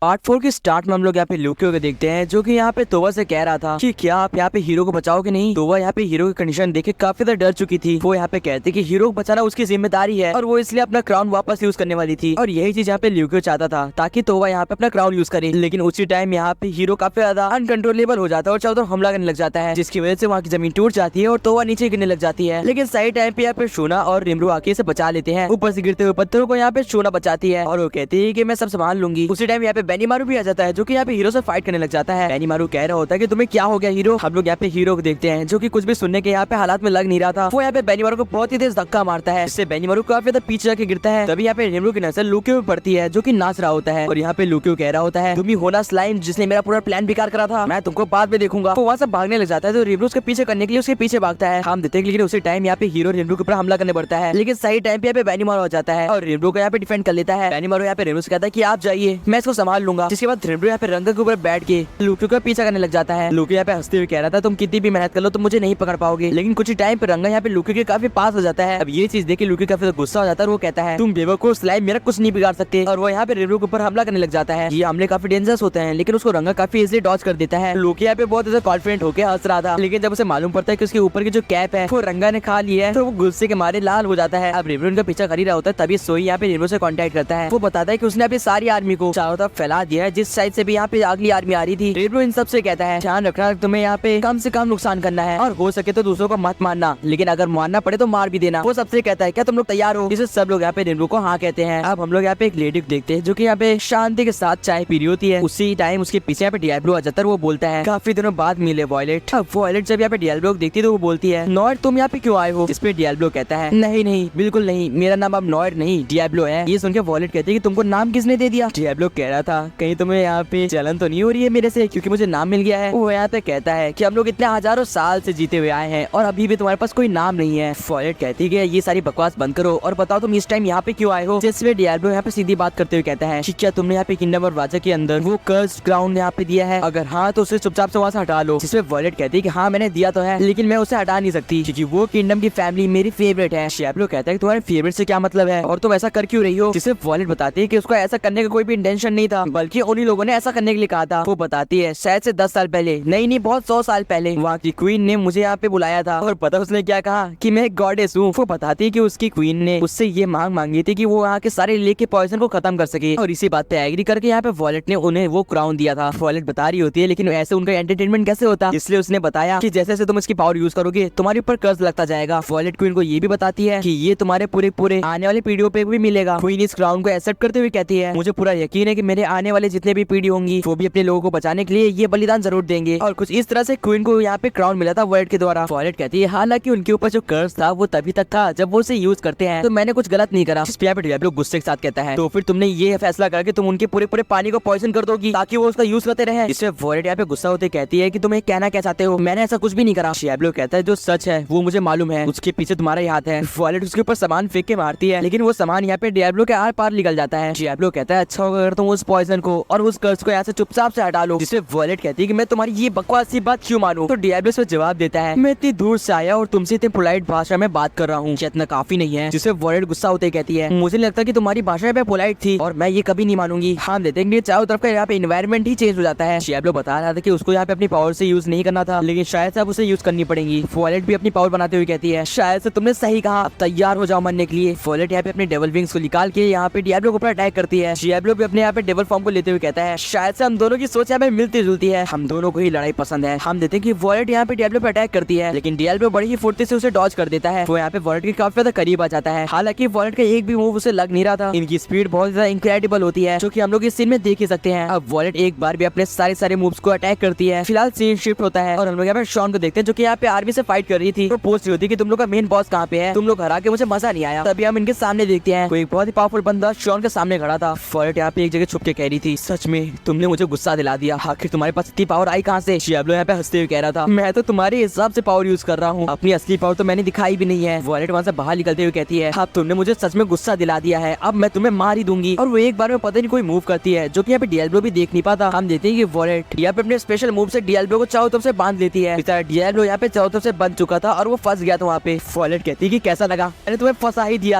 Part 4 के start में हम लोग यहाँ पे लूकियो को देखते हैं, जो कि यहाँ पे तोवा से कह रहा था कि क्या आप यहाँ पे हीरो को बचाओगे नहीं। तोवा यहाँ पे हीरो की कंडीशन देख के काफी ज्यादा डर चुकी थी। वो यहाँ पे कहती कि हीरो को बचाना उसकी जिम्मेदारी है और वो इसलिए अपना क्राउन वापस यूज करने वाली थी। और यही चीज यहाँ पे लूकियो चाहता था ताकि तोवा यहाँ पे अपना क्राउन यूज करे। लेकिन उसी टाइम यहाँ पे हीरो काफी ज्यादा अनकंट्रोलेबल हो जाता है और चारों तरफ हमला करने लग जाता है, जिसकी वजह से वहाँ की जमीन टूट जाती है और तोवा नीचे गिरने लग जाती है। लेकिन सही टाइम पे यहाँ पे शोना और रिमरू आके इसे बचा लेते हैं। ऊपर से गिरते हुए पत्थरों को यहाँ पे शोना बचाती है और वो कहती है कि मैं सब संभाल लूंगी। उसी टाइम यहाँ पे बेनीमारू भी आ जाता है, जो कि यहाँ पे हीरो से फाइट करने लग जाता है। बेनीमारू कह रहा होता है कि तुम्हें क्या हो गया हीरो। हम लोग यहाँ पे हीरो को देखते हैं, जो कि कुछ भी सुनने के यहाँ पे हालात में लग नहीं रहा था। वो यहाँ पे बेनीमारू को बहुत ही तेज धक्का मारता है, जिससे बेनीमारू काफी ज्यादा पीछे जाके गिरता है। तभी यहाँ पे रिमरू की नजर लूकियो पे पड़ती है, जो कि नाच रहा होता है। और यहाँ पे लूकियो कह रहा होता है तुम ही होना स्लाइम जिसने मेरा पूरा प्लान बेकार करा था, मैं तुमको बाद में देखूंगा। वो वहाँ से भागने लग जाता है, तो रिमरू उसके पीछे करने के लिए उसके पीछे भागता है। हम देखते हैं लेकिन उसी टाइम यहाँ पे हीरो रिमरू के ऊपर हमला करने पड़ता है। लेकिन सही टाइम पे बेनीमारू हो जाता है और रिमरू को यहाँ पे डिफेंड कर लेता है। बेनीमारू यहाँ पे रिमरू से कहता है कि आप जाइए, मैं इसको संभाल लूंगा। जिसके बाद रिमरू यहाँ पे रंगा के ऊपर बैठ के लूकियो का पीछा करने लग जाता है। लूकियो यहाँ पे हंसते हुए कह रहा था तुम कितनी भी मेहनत कर लो तुम मुझे नहीं पकड़ पाओगे। लेकिन कुछ ही टाइम पे रंगा यहाँ पे लूकियो के काफी पास हो जाता है। अब ये चीज देख के लूकियो काफी गुस्सा हो जाता है और वो कहता है तुम बेवकूफ स्लाइम, मेरा कुछ नहीं बिगाड़ सकते। और वो यहाँ पे रिमरू के ऊपर हमला करने लग जाता है। ये हमले काफी डेंजरस होते हैं, लेकिन उसको रंगा काफी इजीली डॉज कर देता है। लूकियो यहाँ पे बहुत ज्यादा कॉन्फिडेंट होकर हंस रहा था, लेकिन जब उसे मालूम पड़ता है कि उसके ऊपर की जो कैप है वो रंगा ने खा ली है, तो वो गुस्से के मारे लाल हो जाता है। अब रिमरू उनका पीछा कर ही रहा होता है, तभी सोई यहाँ पे रिमरू से कॉन्टेक्ट करता है। वो बताता है कि उसने अपनी सारी आर्मी को चारों तरफ फैला दिया है, जिस साइड से भी यहाँ पे अगली आर्मी आ रही थी। रिमरू इन सबसे कहता है ध्यान रखना, तुम्हें यहाँ पे कम से कम नुकसान करना है और हो सके तो दूसरों को मत मारना, लेकिन अगर मारना पड़े तो मार भी देना। वो सबसे कहता है क्या तुम लोग तैयार हो, जिसे सब लोग यहाँ पे रिमरू को हाँ कहते हैं। अब हम लोग यहाँ पे एक लेडी को देखते हैं, जो कि यहाँ पे शांति के साथ चाय पी रही होती है। उसी टाइम उसके पीछे यहाँ पे डियाब्लो आ जाता है। वो बोलता है काफी दिनों बाद मिले वॉयलेट। अब वॉयलेट जब यहाँ पे डियाब्लो को देखती है तो वो बोलती है नॉर्ड तुम यहाँ पे क्यों आए हो। इस पे डियाब्लो कहता है नहीं नहीं बिल्कुल नहीं, मेरा नाम अब नॉर्ड नहीं डियाब्लो है। ये सुन के वॉयलेट कहती है कि तुमको नाम किसने दे दिया। डियाब्लो कह रहा था कहीं तुम्हें यहाँ पे जलन तो नहीं हो रही है मेरे से, क्योंकि मुझे नाम मिल गया है। वो यहाँ पे कहता है कि हम लोग इतने हजारों साल से जीते हुए आए हैं और अभी भी तुम्हारे पास कोई नाम नहीं है। वॉयलेट कहती है ये सारी बकवास बंद करो और बताओ तुम इस टाइम यहाँ पे क्यों आए हो। जिसमें डियाब्लो यहाँ पे सीधी बात करते हुए कहता है क्या तुमने यहाँ पे किंगडम और राजा के अंदर वो कर्स्ड ग्राउंड यहाँ पे दिया है, अगर हाँ तो उसे चुपचाप से वहाँ से हटा लो। जिसमें वॉयलेट कहती है कि हाँ मैंने दिया तो है, लेकिन मैं उसे हटा नहीं सकती क्योंकि वो किंगडम की फैमिली मेरी फेवरेट है। डियाब्लो कहता है तुम्हारे फेवरेट से क्या मतलब है और तुम ऐसा कर क्यों रही हो। जिसे वॉयलेट बताती है कि उसको ऐसा करने का कोई भी इंटेंशन नहीं था, बल्कि उन्हीं लोगों ने ऐसा करने के लिए कहा था। वो बताती है शायद से 10 साल पहले, नहीं बहुत 100 साल पहले वहाँ की क्वीन ने मुझे यहाँ पे बुलाया था और पता उसने क्या कहा कि मैं एक गॉडेस हूँ। वो बताती है कि उसकी क्वीन ने उससे ये मांग मांगी थी कि वो वहाँ के सारे लेक के पॉइजन को खत्म कर सके, और इसी बात पे एग्री करके यहाँ पे वॉयलेट ने उन्हें वो क्राउन दिया था। वॉयलेट बता रही होती है लेकिन ऐसे उनका एंटरटेनमेंट कैसे होता, इसलिए उसने बताया कि जैसे जैसे तुम इसकी पावर यूज करोगे तुम्हारे ऊपर कर्ज लगता जाएगा। वॉयलेट क्वीन को ये भी बताती है कि ये तुम्हारे पूरे पूरे आने वाली पीढ़ियों पे भी मिलेगा। क्वीन इस क्राउन को एक्सेप्ट करते हुए कहती है मुझे पूरा यकीन है कि मेरे आने वाले जितने भी पीढ़ी होंगी वो भी अपने लोगों को बचाने के लिए ये बलिदान जरूर देंगे। और कुछ इस तरह से क्वीन को यहाँ पे क्राउन मिला था वॉयलेट के द्वारा। वॉयलेट कहती है हालांकि उनके ऊपर जो कर्ज था वो तभी तक था जब वो उसे यूज करते हैं, तो मैंने कुछ गलत नहीं करा। जिस पे यहाँ पे डियाब्लो गुस्से के साथ कहता है तो फिर तुमने ये फैसला करके तुम उनके पूरे पूरे पानी को पॉइजन कर दोगी ताकि वो उसका यूज करते रहे। इससे वॉयलेट यहाँ पे गुस्सा होते कहती है कि तुम कहना क्या चाहते हो, मैंने ऐसा कुछ भी नहीं करा। डियाब्लो कहता है जो सच है वो मुझे मालूम है, उसके पीछे तुम्हारा ही हाथ है। वॉयलेट उसके ऊपर सामान फेंक के मारती है, लेकिन वो सामान यहाँ पे डियाब्लो के आर पार निकल जाता है। डियाब्लो कहता है अच्छा होगा अगर तुम उस पॉइजन को और उस कर्ज को यहाँ से चुपचाप से हटा लो। जिससे वॉयलेट कहती है कि मैं तुम्हारी ये बकवास सी बात क्यों मानूं। तो डियाब्लो से जवाब देता है मैं इतनी दूर से आया और तुमसे इतनी पोलाइट भाषा में बात कर रहा हूँ, इतना काफी नहीं है। जिससे वॉयलेट गुस्सा होते कहती है मुझे लगता है कि तुम्हारी भाषा पे पोलाइट थी और मैं ये कभी नहीं मानूंगी। हम देते हैं चारों तरफ का यहाँ पे एनवायरमेंट ही चेंज हो जाता है। डियाब्लो बता रहा था कि उसको यहाँ पे अपनी पावर से यूज नहीं करना था, लेकिन शायद से अब उसे यूज करनी पड़ेगी। वॉयलेट भी अपनी पावर बनाते हुए कहती है शायद से तुमने सही कहा, अब तैयार हो जाओ मरने के लिए। वॉयलेट यहाँ पे अपने डेविल विंग्स को निकाल के यहाँ पे डियाब्लो के ऊपर अटैक करती है। डियाब्लो भी अपने यहाँ पे डेविल फॉर्म को लेते हुए कहता है शायद से हम दोनों की सोच यहाँ पे मिलती जुलती है, हम दोनों को ही लड़ाई पसंद है। हम देते हैं कि वॉयलेट यहाँ पे डियाब्लो पे अटैक करती है, लेकिन डियाब्लो बड़ी ही फुर्ती से उसे डॉज कर देता है। वो यहाँ पे वॉयलेट के काफी ज्यादा करीब आ जाता है। हालांकि वॉयलेट का एक भी मूव उसे लग नहीं रहा था। इनकी स्पीड बहुत ज्यादा इनक्रेडिबल होती है, जो कि हम लोग इस सीन में देख ही सकते हैं। अब वॉयलेट एक बार भी अपने सारे मूव्स को अटैक करती है। फिलहाल सीन शिफ्ट होता है और हम लोग यहाँ पे शॉन को देखते हैं, जो कि यहाँ पे आर्मी से फाइट कर रही थी। तो पूछ रही होती है कि तुम लोग का मेन बॉस कहाँ पे है, तुम लोग हरा के मुझे मजा नहीं आया। तभी हम इनके सामने देखते हैं कोई बहुत ही पावरफुल बंदा शॉन के सामने खड़ा था। वॉयलेट यहाँ पे एक जगह छुप के कह रही थी सच में तुमने मुझे गुस्सा दिला दिया, आखिर तुम्हारे पास इतनी पावर आई कहाँ से। डियाब्लो यहाँ पे हंसते हुए कह रहा था मैं तो तुम्हारे हिसाब से पावर यूज कर रहा हूँ, अपनी असली पावर तो मैंने दिखाई भी नहीं है। वॉयलेट वहाँ से बाहर निकलते हुए कहती है अब तुमने मुझे सच में गुस्सा दिला दिया है, अब मैं तुम्हें मार ही दूंगी। और वो एक बार में पता नहीं कोई मूव करती है, जो कि यहाँ पे डियाब्लो भी देख नहीं पाता। हम देखते हैं कि वॉयलेट यहाँ पे अपने स्पेशल मूव से डियाब्लो को चारों तरफ से बांध लेती है। डियाब्लो यहाँ पे चारों तरफ से बंध चुका था और वो फंस गया था वहाँ पे। वॉयलेट कहती है कि कैसा लगा, मैंने तुम्हें फंसा ही दिया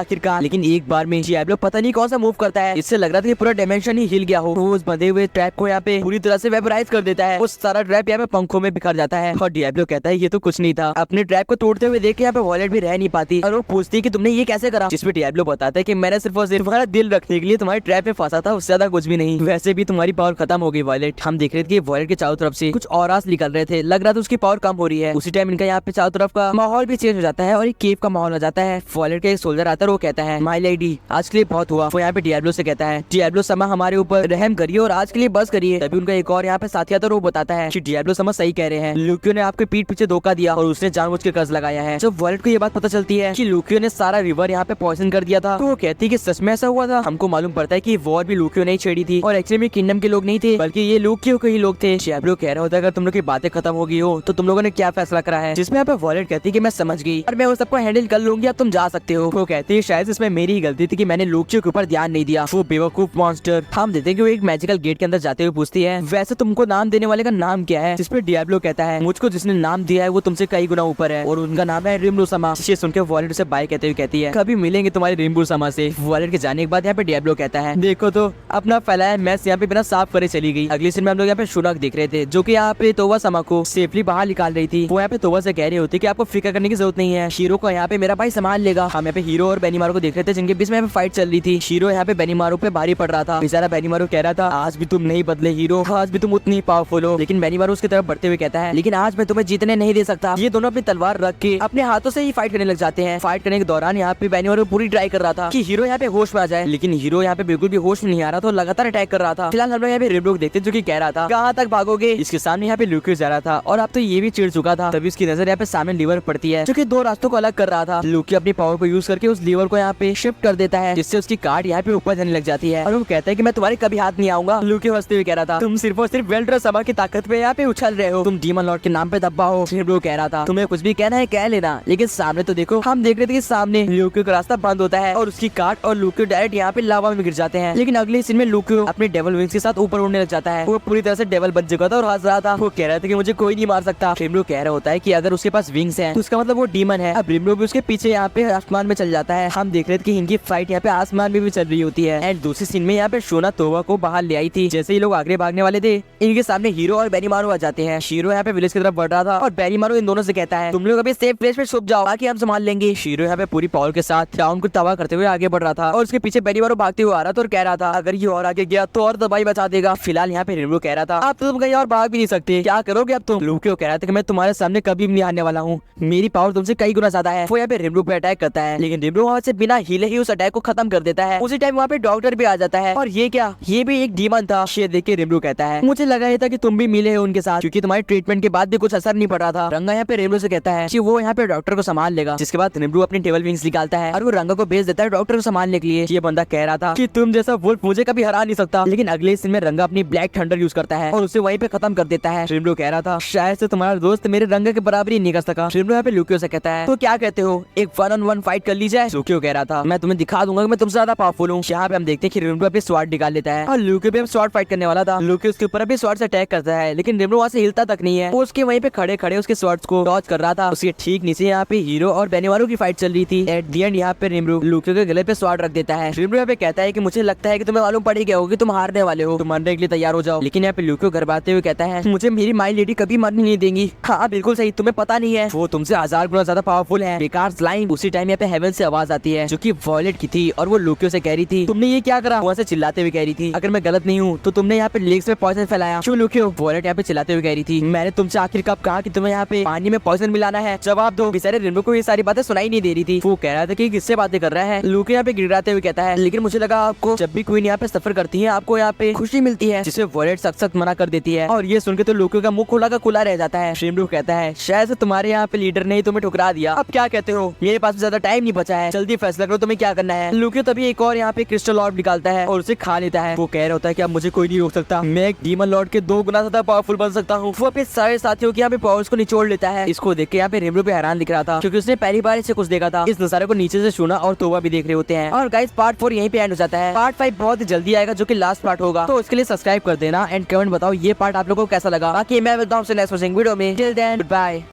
आखिरकार। लेकिन एक बार में डियाब्लो पता नहीं कौन सा मूव करता है, इससे लग रहा था कि पूरा डायमेंशन ही हिल गया हो, वो उस बंधे हुए ट्रैप को यहाँ पे पूरी तरह से वेपराइज कर देता है। उस सारा ट्रैप यहाँ पे पंखों में बिखर जाता है और डियाब्लो कहता है ये तो कुछ नहीं था। अपने ट्रैप को तोड़ते हुए देख के यहाँ पे वॉयलेट भी रह नहीं पाती और वो पूछती है कि तुमने ये कैसे करा, जिसपे डियाब्लो बताता है कि मैंने सिर्फ और सिर्फ तुम्हारा दिल रखने के लिए तुम्हारे ट्रैप में फंसा था, उससे ज्यादा कुछ भी नहीं। वैसे भी तुम्हारी पावर खत्म हो गई वॉयलेट। हम देख रहे थे कि वॉयलेट के चारों तरफ से कुछ ऑरास निकल रहे थे, लग रहा था उसकी पावर कम हो रही है। उसी टाइम इनका यहाँ पे चारों तरफ का माहौल भी चेंज हो जाता है और एक केव का माहौल हो जाता है। वॉयलेट का एक सोल्जर आता है, वो कहता है माय लेडी आज के लिए बहुत हुआ। वो यहाँ पे डियाब्लो से कहता है डियाब्लो समा हमारे ऊपर रहम करिए और आज के लिए बस करिए। तभी उनका एक और यहाँ पे साथी आता है, वो बताता है कि डियाब्लो समा सही कह रहे हैं, लूकियो ने आपके पीठ पीछे धोखा दिया और उसने जानबूझ के कर्ज लगाया है। जब वॉयलेट को ये बात पता चलती है कि लूकियो ने सारा रिवर यहाँ पे पॉइजन कर दिया था, तो वो कहती है कि सच में ऐसा हुआ था। हमको मालूम पड़ता है कि वॉर भी लूकियो ने छेड़ी थी और एक्चुअली में किंगडम के लोग नहीं थे, बल्कि ये लूकियो के ही लोग थे। डियाब्लो कह रहा होता है अगर तुम लोग की बातें खत्म हो गई हो तो तुम लोगों ने क्या फैसला करा है, जिसमें यहाँ पे वॉयलेट कहती है कि मैं समझ गई और मैं वो सबको हैंडल कर लूंगी, अब तुम जा सकते हो। वो कहती है शायद इसमें मेरी ही गलती थी कि मैंने लूकियो के ऊपर ध्यान नहीं दिया, वो बेवकूफ मॉन्स्टर। हम देते हैं कि वो एक मैजिकल गेट के अंदर जाते हुए पूछती है वैसे तुमको नाम देने वाले का नाम क्या है, जिसपे डियाब्लो कहता है मुझको जिसने नाम दिया है वो तुमसे कई गुना ऊपर है और उनका नाम है रिम्बू समा। जिसे सुनकर वॉयलेट से बाय कहते हुए कहती है कभी मिलेंगे तुम्हारे रिम्बू समा से। वॉयलेट के जाने के बाद यहाँ पे डियाब्लो कहता है देखो तो अपना फैलाया मैस यहाँ पे बिना साफ करे चली गई। अगली सीन में हम लोग यहाँ पे शुनक देख रहे थे जो कि यहाँ पे तोवा समा को सेफली बाहर निकाल रही थी। वो यहाँ पे तोवा से कह रही होती कि आपको फिक्र करने की जरूरत नहीं है, हीरो को यहाँ पे मेरा भाई संभाल लेगा। हम यहाँ पे हीरो और बेनीमारू को देख रहे थे जिनके बीच में फाइट चल रही थी। हीरो यहाँ पे बेनीमारू पे भारी पड़ रहा था। बेचारा बेनीमारू कह रहा था आज भी तुम नहीं बदले हीरो, आज भी तुम उतनी पावरफुल हो। लेकिन बेनीमारू उसकी तरफ बढ़ते हुए कहता है लेकिन आज मैं तुम्हें जीतने नहीं दे सकता। ये दोनों अपनी तलवार रख के अपने हाथों से ही फाइट करने लग जाते हैं। फाइट करने के दौरान यहाँ पे बेनीमारू पूरी ट्राई कर रहा था कि हीरो यहाँ पे होश में आ जाए, लेकिन हीरो यहाँ पे बिल्कुल भी होश में नहीं आ रहा था, लगातार अटैक कर रहा था। फिलहाल हम लोग यहाँ पे रिम्बू को देखते जो कि कह रहा था कहाँ तक भागोगे। इसके सामने यहाँ पे लूकियो जा रहा था और अब तो ये भी चिढ़ चुका था। तभी उसकी नजर यहाँ पे सामने लीवर पड़ती है जो कि दो रास्तों को अलग कर रहा था। लूकियो अपनी पावर को यूज करके उस लीवर को यहाँ पे शिफ्ट कर देता है, जिससे उसकी कार्ड यहाँ पे ऊपर जाने लग जाती है और वो कहता है कि मैं तुम्हारे कभी हाथ नहीं आऊंगा। लूकियो हंसते हुए कह रहा था तुम सिर्फ और सिर्फ वेल्ड्रा सभा की ताकत पे यहाँ पे उछल रहे हो, तुम डीमन लॉर्ड के नाम पे दब्बा हो। रिम्बू कह रहा था तुम्हें कुछ भी कहना है कह लेना, लेकिन सामने तो देखो। हम देख रहे थे कि सामने लूकियो का रास्ता बंद होता है और उसकी कार्ड और लूकियो डायरेक्ट यहाँ पे लावा में गिर जाते हैं। लेकिन अगले सीन में लूकियो अपने डेविल विंग्स के साथ ऊपर उड़ने लग जाता है। वो पूरी तरह से डेविल बन चुका था और हंस रहा था। वो कह रहा था कि मुझे कोई नहीं मार सकता। रिम्बू कह रहा होता है कि अगर उसके पास विंग्स हैं तो उसका मतलब वो डीमन है। अब रिम्बू भी उसके पीछे यहाँ पे आसमान में चल जाता है। हम देख रहे थे कि इनकी फाइट यहाँ पे आसमान में भी चल रही होती है। एंड दूसरी सीन में यहाँ पे शोना तोवा को बाहर ले आई थी। जैसे ही लोग आगे भागने वाले थे इनके सामने हीरो और बेनीमारू आ जाते हैं। हीरो यहाँ पे विलेज की तरफ बढ़ रहा था और बेनीमारू इन दोनों से कहता है तुम लोग अभी सेफ प्लेस पे छुप जाओ, बाकी हम संभाल लेंगे। हीरो यहाँ पे पूरी पावर के साथ टाउन को तबाह करते हुए आगे बढ़ रहा था और उसके पीछे बेनीमारू भागते हुए आ रहा था और कह रहा था अगर ये और आगे गया तो और दबाई बचा देगा। फिलहाल यहाँ पे रिम्बू कह रहा था अब तुम कहीं और भाग भी नहीं सकते, क्या करोगे अब तुम। लूकियो कह रहा था कि मैं तुम्हारे सामने कभी भी नहीं आने वाला हूँ, मेरी पावर तुमसे कई गुना ज्यादा है। वो यहाँ पे रिम्बू पे अटैक करता है, लेकिन रिम्बू वहाँ से बिना हिले ही उस अटैक को खत्म कर देता है। उसी टाइम वहाँ पे डॉक्टर भी आ जाता है और ये क्या, ये भी एक डीमन था। ये देख के रिम्बू कहता है मुझे लगा ये था कि तुम भी मिले हो उनके साथ, क्योंकि तुम्हारे ट्रीटमेंट के बाद भी कुछ असर नहीं पड़ रहा था। रंगा यहाँ पे रिम्बू से कहता है कि वो यहाँ पे डॉक्टर को संभाल लेगा। जिसके बाद रिम्बू अपनी टेबल विंग्स निकालता है और वो रंगा को भेज देता है डॉक्टर को संभालने के लिए। ये बंदा कह रहा था कि तुम जैसा वुल्फ मुझे कभी हरा नहीं सकता, लेकिन अगले सीन में रंगा अपनी ब्लैक थंडर यूज करता है और उसे वहीं पे खत्म कर देता है। रिम्बू कह रहा था शायद से तुम्हारा दोस्त मेरे रंगा के बराबर ही नहीं कर सका। रिम्बू यहाँ पे लूकियो से कहता है तो क्या कहते हो एक 1-on-1 फाइट कर ली जाए। लूकियो कह रहा था मैं तुम्हें दिखा दूंगा कि मैं तुमसे ज्यादा पावरफुल हूँ। यहाँ पे हम देखते हैं कि रिम्बू अपनी स्वॉर्ड निकाल लेता है और लूकियो भी स्वॉर्ड फाइट करने वाला था। लूकियो उसके ऊपर अभी स्वॉर्ड से अटैक करता है, लेकिन रिम्बू वहाँ से हिलता तक नहीं है। वो उसके वहीं पे खड़े खड़े उसके स्वॉर्ड्स को डॉज कर रहा था। उसके ठीक नीचे यहाँ पे हीरो और बेनीमारू की फाइट चल रही थी। एट दी एंड यहाँ पे रिम्बू लूकियो के गले पे स्वॉर्ड रख देता है। रिम्बू यहाँ पे कहता है कि मुझे लगता है कि तुम्हें मालूम पड़ ही गया होगा कि तुम हारने वाले हो, तुम मरने के लिए तैयार हो जाओ। लेकिन यहाँ पे लूकियो घरबाते हुए कहता है मुझे मेरी माई लेडी कभी मरने नहीं देंगी। हाँ बिल्कुल सही, तुम्हें पता नहीं है वो तुमसे 1000 गुना ज्यादा पावरफुल है। बेकार लाइन। उसी टाइम यहाँ पे हेवन से आवाज आती है जो कि वॉयलेट की थी और वो लूकियो से कह रही थी तुमने ये क्या करा। वहाँ से चिल्लाते हुए कह रही थी अगर मैं गलत नहीं हूँ तो तुमने यहाँ पे लेग्स में पॉइजन फैलाया। क्यों लूकियो। वॉयलेट यहाँ पे चिल्लाते हुए कह रही थी मैंने तुमसे आखिर कब कहा कि तुम्हें यहाँ पे पानी में पॉइजन मिलाना है, जवाब दो। बेचारे रिम्बू को ये सारी बातें सुनाई नहीं दे रही थी। वो कह रहा था कि किससे बातें कर रहा है। लूकियो यहाँ पे गिड़गिड़ाते हुए कहता है लेकिन मुझे लगा आपको जब भी क्वीन यहाँ पे सफर करती है आपको यहाँ पे खुशी मिलती है, जिसे वॉयलेट सख्त मना कर देती है। और ये सुनकर तो लूकियो का मुंह खुला का खुला रह जाता है। रिम्बू कहता है शायद तुम्हारे यहाँ पे लीडर ने तुम्हें ठुकरा दिया, अब क्या कहते हो। मेरे पास ज्यादा टाइम नहीं बचा है, जल्दी फैसला करो तुम्हें क्या करना है। लूकियो तभी एक और यहाँ पे क्रिस्टल ऑर्ब निकालता है और उसे खा लेता है। वो कह रहा होता है कि अब मुझे कोई नहीं रोक सकता, मैं एक डीमन लॉर्ड के 2 गुना ज्यादा पावरफुल बन सकता हूँ। वो अपने सारे साथियों के यहाँ पे पावर्स को निचोड़ लेता है। इसको देख के यहाँ पे रिम्बू पे हैरान दिख रहा था क्योंकि उसने पहली बार इसे कुछ देखा था। इस नजारे को नीचे से सुना और तोबा भी देख रहे होते हैं। और गाइस पार्ट 4 यहीं पे एंड हो जाता है। पार्ट 5 बहुत जल्दी आएगा जो कि लास्ट पार्ट होगा, तो उसके लिए सब्सक्राइब कर देना एंड कमेंट बताओ ये पार्ट आप लोगों को कैसा लगा। बाकी मैं मिलता हूँ नेक्स्ट वीडियो में। Till then bye.